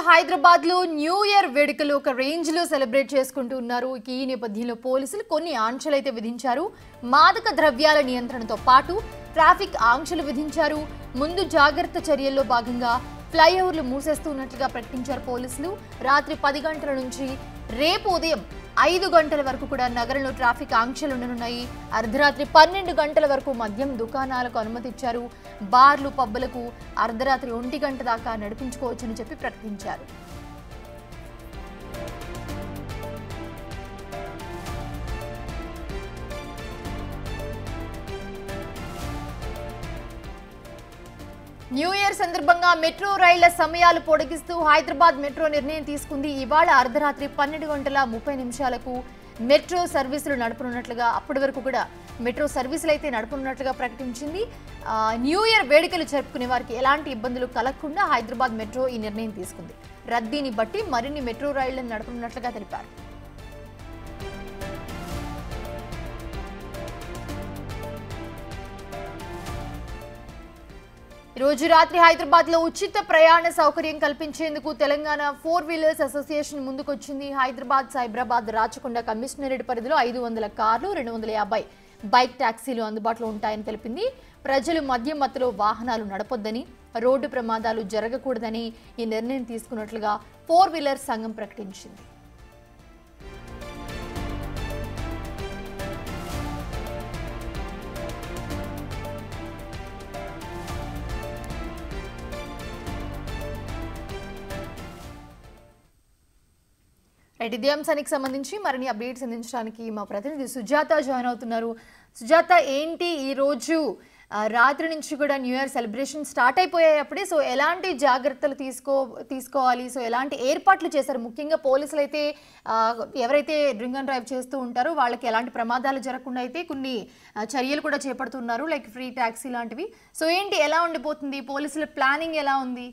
హైదరాబాద్ లో new year వేడుకలు ఒక రేంజ్ లో సెలబ్రేట్ చేసుకుంటూ ఉన్నారు. ఈ నేపథ్యంలో పోలీసులు కొన్ని ఆంక్షలు అయితే విధించారు. మాదక ద్రవ్యాల నియంత్రణతో పాటు ట్రాఫిక్ ఆంక్షలు విధించారు. ముందు జాగ్రత్త చర్యల్లో భాగంగా ఫ్లైఓవర్లు మూసేస్తున్నట్లుగా ప్రకటించారు పోలీసులు. రాత్రి 10 గంటల నుంచి రేపు ఉదయం 5 గంటల వరకు కూడా నగరంలో ట్రాఫిక్ ఆంక్షలు ఉండనున్నాయి. అర్ధరాత్రి 12 గంటల వరకు మద్యం దుకాణాలకు అనుమతి ఇచ్చారు. బార్లు పబ్బులకు అర్ధరాత్రి 1 గంట దాకా నడిపించుకోవచ్చని చెప్పి ప్రకటించారు. న్యూ ఇయర్ సందర్భంగా మెట్రో రైళ్ల సమయాలు పొడిగిస్తూ హైదరాబాద్ మెట్రో నిర్ణయం తీసుకుంది. ఇవాళ అర్ధరాత్రి 12 గంటల 30 నిమిషాలకు మెట్రో సర్వీసులు నడపనున్నట్లుగా, అప్పటి వరకు కూడా మెట్రో సర్వీసులు అయితే నడపనున్నట్లుగా ప్రకటించింది. న్యూ ఇయర్ వేడుకలు జరుపుకునే వారికి ఎలాంటి ఇబ్బందులు కలగకుండా హైదరాబాద్ మెట్రో ఈ నిర్ణయం తీసుకుంది. రద్దీని బట్టి మరిన్ని మెట్రో రైళ్లను నడపనున్నట్లుగా తెలిపారు. రోజు రాత్రి హైదరాబాద్ లో ఉచిత ప్రయాణ సౌకర్యం కల్పించేందుకు తెలంగాణ 4 వీలర్స్ అసోసియేషన్ ముందుకొచ్చింది. హైదరాబాద్, సైబరాబాద్, రాచకొండ కమిషనరేట్ పరిధిలో 500 కార్లు, 250 బైక్ టాక్సీలు అందుబాటులో ఉంటాయని తెలిపింది. ప్రజలు మద్యం మత్తులో వాహనాలు నడపొద్దని, రోడ్డు ప్రమాదాలు జరగకూడదని ఈ నిర్ణయం తీసుకున్నట్లుగా 4 వీలర్స్ సంఘం ప్రకటించింది. ఇదే అంశానికి సంబంధించి మరిన్ని అప్డేట్స్ అందించడానికి మా ప్రతినిధి సుజాత జాయిన్ అవుతున్నారు. సుజాత, ఏంటి ఈ రోజు రాత్రి నుంచి కూడా న్యూ ఇయర్ సెలబ్రేషన్ స్టార్ట్ అయిపోయాయి అప్పుడే. సో ఎలాంటి జాగ్రత్తలు తీసుకోవాలి, సో ఎలాంటి ఏర్పాట్లు చేశారు? ముఖ్యంగా పోలీసులు అయితే ఎవరైతే డ్రింక్ అండ్ డ్రైవ్ చేస్తూ ఉంటారో వాళ్ళకి ఎలాంటి ప్రమాదాలు జరగకుండా అయితే కొన్ని చర్యలు కూడా చేపడుతున్నారు, లైక్ ఫ్రీ ట్యాక్సీ లాంటివి. సో ఏంటి, ఎలా ఉండిపోతుంది, పోలీసుల ప్లానింగ్ ఎలా ఉంది?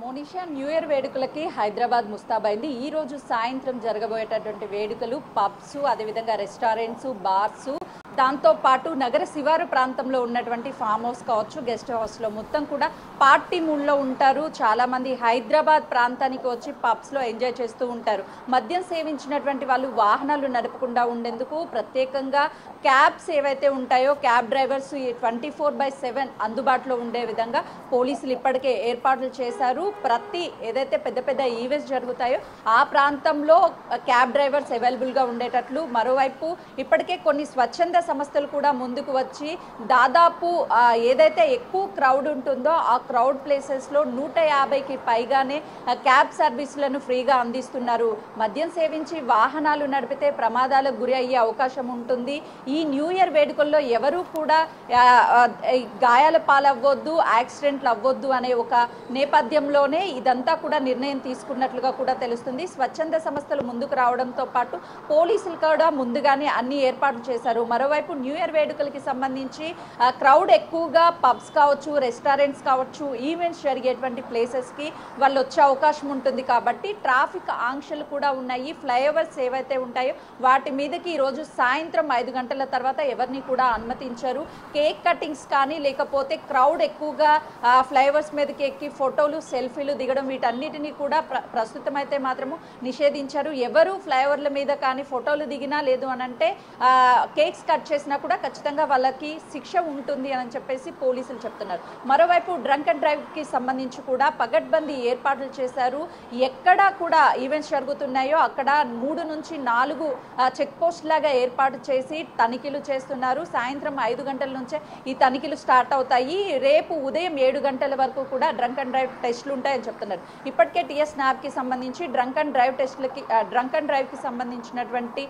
మోనిషా, న్యూ ఇయర్ వేడుకలకి హైదరాబాద్ ముస్తాబైంది. ఈ రోజు సాయంత్రం జరగబోయేటటువంటి వేడుకలు పబ్స్, అదేవిధంగా రెస్టారెంట్స్, బార్స్, దాంతో పాటు నగర శివారు ప్రాంతంలో ఉన్నటువంటి ఫామ్ హౌస్ కావచ్చు, గెస్ట్ హౌస్లో మొత్తం కూడా పార్టీ మూడ్లో ఉంటారు. చాలామంది హైదరాబాద్ ప్రాంతానికి వచ్చి పబ్స్లో ఎంజాయ్ చేస్తూ ఉంటారు. మద్యం సేవించినటువంటి వాళ్ళు వాహనాలు నడపకుండా ఉండేందుకు ప్రత్యేకంగా క్యాబ్స్ ఏవైతే ఉంటాయో క్యాబ్ డ్రైవర్స్ 24/7 అందుబాటులో ఉండే విధంగా పోలీసులు ఇప్పటికే ఏర్పాట్లు చేశారు. ప్రతి ఏదైతే పెద్ద పెద్ద ఈవెంట్స్ జరుగుతాయో ఆ ప్రాంతంలో క్యాబ్ డ్రైవర్స్ అవైలబుల్గా ఉండేటట్లు, మరోవైపు ఇప్పటికే కొన్ని స్వచ్ఛంద సంస్థలు కూడా ముందుకు వచ్చి దాదాపు ఏదైతే ఎక్కువ క్రౌడ్ ఉంటుందో ఆ క్రౌడ్ ప్లేసెస్లో 150కి పైగానే క్యాబ్ సర్వీసులను ఫ్రీగా అందిస్తున్నారు. మద్యం సేవించి వాహనాలు నడిపితే ప్రమాదాలకు గురి అయ్యే అవకాశం ఉంటుంది. ఈ న్యూ ఇయర్ వేడుకల్లో ఎవరు కూడా గాయాల పాలవ్వద్దు, యాక్సిడెంట్లు అవ్వద్దు అనే ఒక నేపథ్యంలోనే ఇదంతా కూడా నిర్ణయం తీసుకున్నట్లుగా కూడా తెలుస్తుంది. స్వచ్ఛంద సంస్థలు ముందుకు రావడంతో పాటు పోలీసులు కూడా ముందుగానే అన్ని ఏర్పాట్లు చేశారు. మరోవైపు న్యూ ఇయర్ వేడుకలకి సంబంధించి క్రౌడ్ ఎక్కువగా పబ్స్ కావచ్చు, రెస్టారెంట్స్ కావచ్చు, ఈవెంట్స్ జరిగేటువంటి ప్లేసెస్కి వాళ్ళు వచ్చే అవకాశం ఉంటుంది. కాబట్టి ట్రాఫిక్ ఆంక్షలు కూడా ఉన్నాయి. ఫ్లైఓవర్స్ ఏవైతే ఉంటాయో వాటి మీదకి ఈరోజు సాయంత్రం 5 గంటల తర్వాత ఎవరిని కూడా అనుమతించారు. కేక్ కటింగ్స్ కానీ లేకపోతే క్రౌడ్ ఎక్కువగా ఫ్లైఓవర్స్ మీదకి ఎక్కి ఫోటోలు, సెల్ఫీలు దిగడం వీటన్నిటినీ కూడా ప్రస్తుతం అయితే మాత్రము నిషేధించారు. ఎవరు ఫ్లైఓవర్ల మీద కానీ ఫోటోలు దిగినా, లేదు అని అంటే కేక్స్ కట్ చేసినా కూడా ఖచ్చితంగా వాళ్ళకి శిక్ష ఉంటుంది అని చెప్పేసి పోలీసులు చెప్తున్నారు. మరోవైపు డ్రంక్ అండ్ డ్రైవ్కి సంబంధించి కూడా పగడ్బందీ ఏర్పాట్లు చేశారు. ఎక్కడా కూడా ఈవెంట్స్ జరుగుతున్నాయో అక్కడ 3 నుంచి 4 చెక్ పోస్ట్ లాగా ఏర్పాటు చేసి తనిఖీలు చేస్తున్నారు. సాయంత్రం 5 గంటల నుంచే ఈ తనిఖీలు స్టార్ట్ అవుతాయి. రేపు ఉదయం 7 గంటల వరకు కూడా డ్రంక్ అండ్ డ్రైవ్ టెస్టులు ఉంటాయని చెప్తున్నారు. ఇప్పటికే టీఎస్ న్యాబ్కి సంబంధించి డ్రంక్ అండ్ డ్రైవ్కి సంబంధించినటువంటి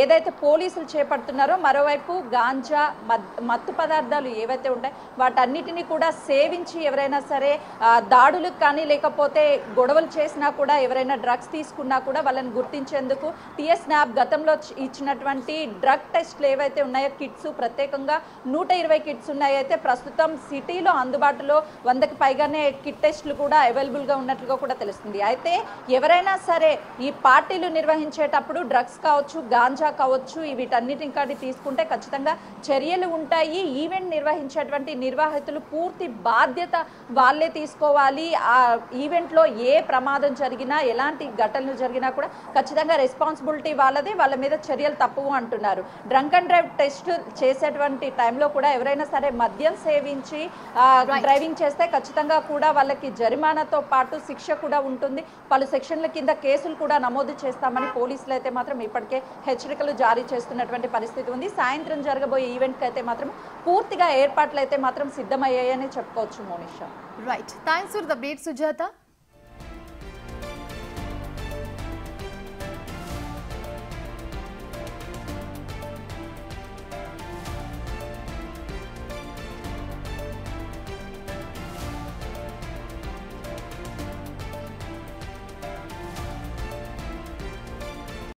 ఏదైతే పోలీసులు చేపడుతున్నారో, మరోవైపు గాంజా, మత్తు పదార్థాలు ఏవైతే ఉంటాయో వాటన్నిటినీ కూడా సేవించి ఎవరైనా సరే దాడులకు కానీ లేకపోతే గొడవలు చేసినా కూడా, ఎవరైనా డ్రగ్స్ తీసుకున్నా కూడా వాళ్ళని గుర్తించేందుకు టీఎస్ న్యాబ్ గతంలో ఇచ్చినటువంటి డ్రగ్ టెస్ట్లు ఏవైతే ఉన్నాయో కిట్స్ ప్రత్యేకంగా 120 కిట్స్ ఉన్నాయి. అయితే ప్రస్తుతం సిటీలో అందుబాటులో 100కి పైగానే కిట్ టెస్టులు కూడా అవైలబుల్గా ఉన్నట్లుగా కూడా తెలుస్తుంది. అయితే ఎవరైనా సరే ఈ పార్టీలు నిర్వహించేటప్పుడు డ్రగ్స్ కావచ్చు, గాంజా కావచ్చు, వీటన్నిటిని కానీ తీసుకుంటే ఖచ్చితంగా చర్యలు ఉంటాయి. ఈవెంట్ నిర్వహించేటువంటి నిర్వాహితులు పూర్తి బాధ్యత వాళ్ళే తీసుకోవాలి. ఆ ఈవెంట్లో ఏ ప్రమాదం జరిగినా, ఎలాంటి ఘటనలు జరిగినా కూడా ఖచ్చితంగా రెస్పాన్సిబిలిటీ వాళ్ళదే, వాళ్ళ మీద చర్యలు తప్పవు అంటున్నారు. డ్రంక్ అండ్ డ్రైవ్ టెస్ట్ చేసేటువంటి టైంలో కూడా ఎవరైనా సరే మద్యం సేవించి డ్రైవింగ్ చేస్తే ఖచ్చితంగా కూడా వాళ్ళకి జరిమానాతో పాటు శిక్ష కూడా ఉంటుంది. పలు సెక్షన్ల కింద కేసులు కూడా నమోదు చేస్తామని పోలీసులు అయితే మాత్రం ఇప్పటికే హెచ్చరికలు జారీ చేస్తున్నటువంటి పరిస్థితి ఉంది. సాయంత్రం జరగబోయే ఈవెంట్కి అయితే మాత్రం పూర్తిగా ఏర్పాట్లు అయితే మాత్రం సిద్ధమయ్యాయని చెప్పుకోవచ్చు Monisha. Right, thanks for the update Sujatha.